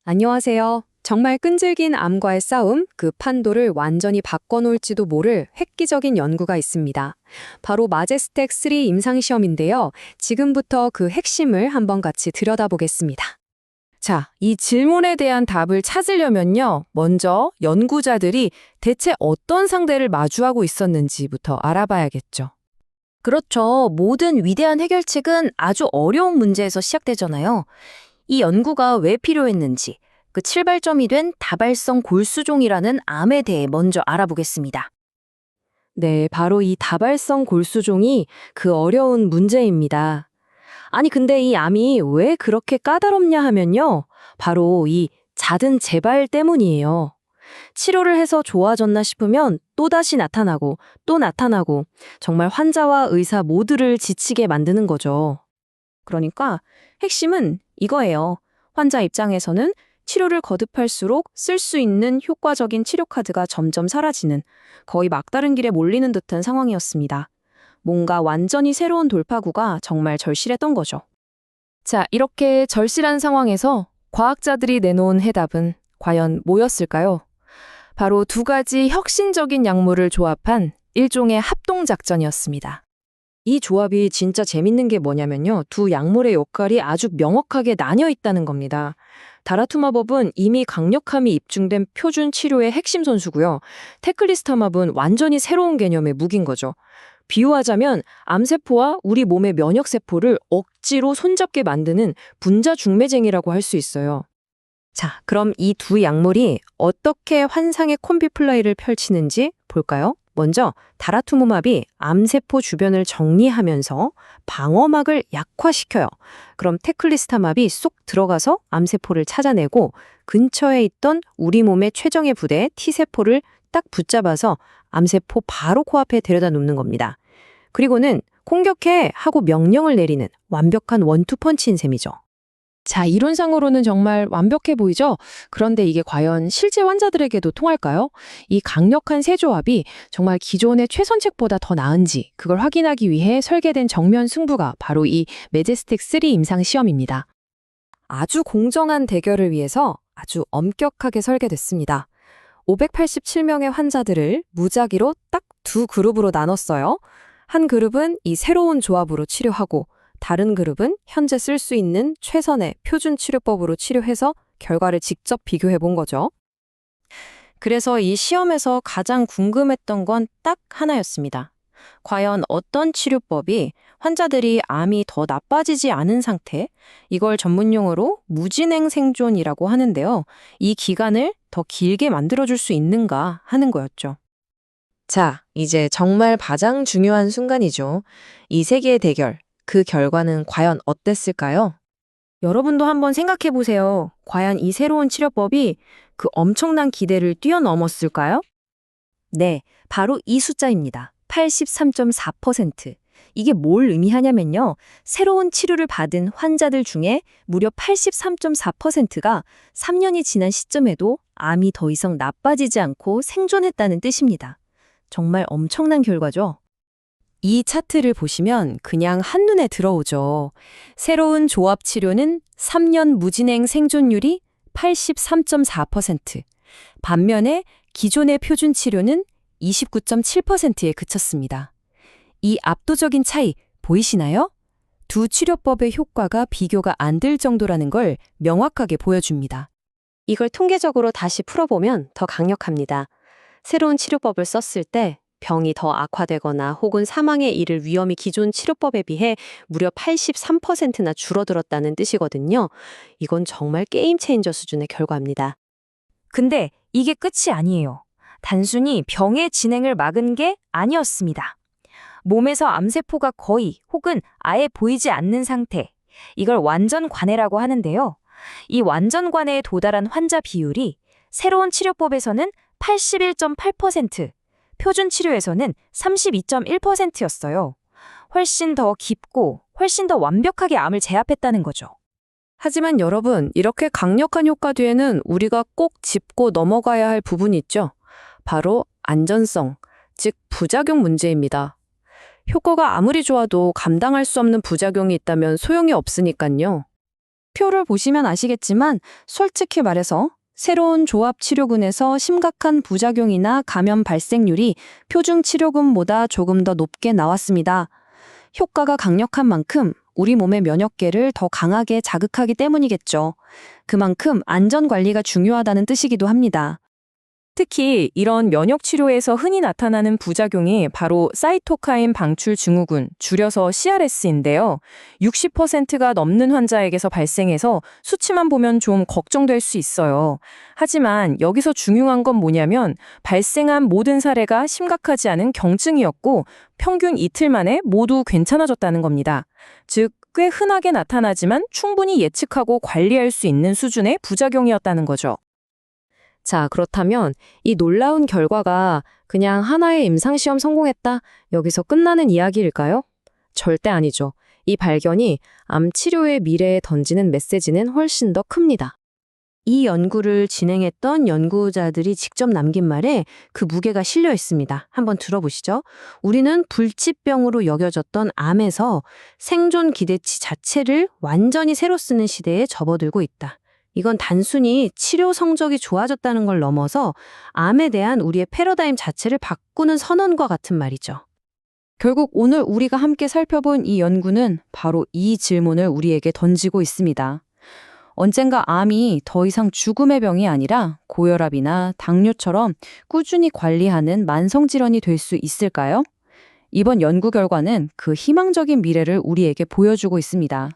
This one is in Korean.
안녕하세요. 정말 끈질긴 암과의 싸움, 그 판도를 완전히 바꿔놓을지도 모를 획기적인 연구가 있습니다. 바로 마제스텍 3 임상시험인데요. 지금부터 그 핵심을 한번 같이 들여다보겠습니다. 자, 이 질문에 대한 답을 찾으려면요. 먼저 연구자들이 대체 어떤 상대를 마주하고 있었는지부터 알아봐야겠죠. 그렇죠. 모든 위대한 해결책은 아주 어려운 문제에서 시작되잖아요. 이 연구가 왜 필요했는지, 그 출발점이 된 다발성 골수종이라는 암에 대해 먼저 알아보겠습니다. 네, 바로 이 다발성 골수종이 그 어려운 문제입니다. 아니, 근데 이 암이 왜 그렇게 까다롭냐 하면요. 바로 이 잦은 재발 때문이에요. 치료를 해서 좋아졌나 싶으면 또다시 나타나고 또 나타나고 정말 환자와 의사 모두를 지치게 만드는 거죠. 그러니까 핵심은 이거예요. 환자 입장에서는 치료를 거듭할수록 쓸 수 있는 효과적인 치료 카드가 점점 사라지는 거의 막다른 길에 몰리는 듯한 상황이었습니다. 뭔가 완전히 새로운 돌파구가 정말 절실했던 거죠. 자, 이렇게 절실한 상황에서 과학자들이 내놓은 해답은 과연 뭐였을까요? 바로 두 가지 혁신적인 약물을 조합한 일종의 합동작전이었습니다. 이 조합이 진짜 재밌는 게 뭐냐면요. 두 약물의 역할이 아주 명확하게 나뉘어 있다는 겁니다. 다라투마법은 이미 강력함이 입증된 표준 치료의 핵심 선수고요. 테클리스타맙은 완전히 새로운 개념의 무기인 거죠. 비유하자면 암세포와 우리 몸의 면역세포를 억지로 손잡게 만드는 분자 중매쟁이라고 할 수 있어요. 자, 그럼 이 두 약물이 어떻게 환상의 콤비 플레이를 펼치는지 볼까요? 먼저 다라투무맙이 암세포 주변을 정리하면서 방어막을 약화시켜요. 그럼 테클리스타맙이 쏙 들어가서 암세포를 찾아내고 근처에 있던 우리 몸의 최정예 부대 T세포를 딱 붙잡아서 암세포 바로 코앞에 데려다 놓는 겁니다. 그리고는 공격해 하고 명령을 내리는 완벽한 원투펀치인 셈이죠. 자, 이론상으로는 정말 완벽해 보이죠? 그런데 이게 과연 실제 환자들에게도 통할까요? 이 강력한 세 조합이 정말 기존의 최선책보다 더 나은지 그걸 확인하기 위해 설계된 정면 승부가 바로 이 매제스틱 3 임상 시험입니다. 아주 공정한 대결을 위해서 아주 엄격하게 설계됐습니다. 587명의 환자들을 무작위로 딱 두 그룹으로 나눴어요. 한 그룹은 이 새로운 조합으로 치료하고 다른 그룹은 현재 쓸 수 있는 최선의 표준 치료법으로 치료해서 결과를 직접 비교해 본 거죠. 그래서 이 시험에서 가장 궁금했던 건 딱 하나였습니다. 과연 어떤 치료법이 환자들이 암이 더 나빠지지 않은 상태, 이걸 전문용어로 무진행 생존이라고 하는데요. 이 기간을 더 길게 만들어줄 수 있는가 하는 거였죠. 자, 이제 정말 가장 중요한 순간이죠. 이 세 개의 대결. 그 결과는 과연 어땠을까요? 여러분도 한번 생각해 보세요. 과연 이 새로운 치료법이 그 엄청난 기대를 뛰어넘었을까요? 네, 바로 이 숫자입니다. 83.4%. 이게 뭘 의미하냐면요. 새로운 치료를 받은 환자들 중에 무려 83.4%가 3년이 지난 시점에도 암이 더 이상 나빠지지 않고 생존했다는 뜻입니다. 정말 엄청난 결과죠. 이 차트를 보시면 그냥 한눈에 들어오죠. 새로운 조합 치료는 3년 무진행 생존율이 83.4%, 반면에 기존의 표준 치료는 29.7%에 그쳤습니다. 이 압도적인 차이 보이시나요? 두 치료법의 효과가 비교가 안 될 정도라는 걸 명확하게 보여줍니다. 이걸 통계적으로 다시 풀어보면 더 강력합니다. 새로운 치료법을 썼을 때 병이 더 악화되거나 혹은 사망에 이를 위험이 기존 치료법에 비해 무려 83%나 줄어들었다는 뜻이거든요. 이건 정말 게임 체인저 수준의 결과입니다. 근데 이게 끝이 아니에요. 단순히 병의 진행을 막은 게 아니었습니다. 몸에서 암세포가 거의 혹은 아예 보이지 않는 상태, 이걸 완전 관해라고 하는데요. 이 완전 관해에 도달한 환자 비율이 새로운 치료법에서는 81.8%, 표준 치료에서는 32.1%였어요. 훨씬 더 깊고 훨씬 더 완벽하게 암을 제압했다는 거죠. 하지만 여러분, 이렇게 강력한 효과 뒤에는 우리가 꼭 짚고 넘어가야 할 부분이 있죠. 바로 안전성, 즉 부작용 문제입니다. 효과가 아무리 좋아도 감당할 수 없는 부작용이 있다면 소용이 없으니까요. 표를 보시면 아시겠지만 솔직히 말해서 새로운 조합 치료군에서 심각한 부작용이나 감염 발생률이 표준 치료군보다 조금 더 높게 나왔습니다. 효과가 강력한 만큼 우리 몸의 면역계를 더 강하게 자극하기 때문이겠죠. 그만큼 안전 관리가 중요하다는 뜻이기도 합니다. 특히 이런 면역 치료에서 흔히 나타나는 부작용이 바로 사이토카인 방출 증후군, 줄여서 CRS인데요. 60%가 넘는 환자에게서 발생해서 수치만 보면 좀 걱정될 수 있어요. 하지만 여기서 중요한 건 뭐냐면 발생한 모든 사례가 심각하지 않은 경증이었고 평균 이틀 만에 모두 괜찮아졌다는 겁니다. 즉, 꽤 흔하게 나타나지만 충분히 예측하고 관리할 수 있는 수준의 부작용이었다는 거죠. 자, 그렇다면 이 놀라운 결과가 그냥 하나의 임상시험 성공했다, 여기서 끝나는 이야기일까요? 절대 아니죠. 이 발견이 암 치료의 미래에 던지는 메시지는 훨씬 더 큽니다. 이 연구를 진행했던 연구자들이 직접 남긴 말에 그 무게가 실려 있습니다. 한번 들어보시죠. 우리는 불치병으로 여겨졌던 암에서 생존 기대치 자체를 완전히 새로 쓰는 시대에 접어들고 있다. 이건 단순히 치료 성적이 좋아졌다는 걸 넘어서 암에 대한 우리의 패러다임 자체를 바꾸는 선언과 같은 말이죠. 결국 오늘 우리가 함께 살펴본 이 연구는 바로 이 질문을 우리에게 던지고 있습니다. 언젠가 암이 더 이상 죽음의 병이 아니라 고혈압이나 당뇨처럼 꾸준히 관리하는 만성질환이 될 수 있을까요? 이번 연구 결과는 그 희망적인 미래를 우리에게 보여주고 있습니다.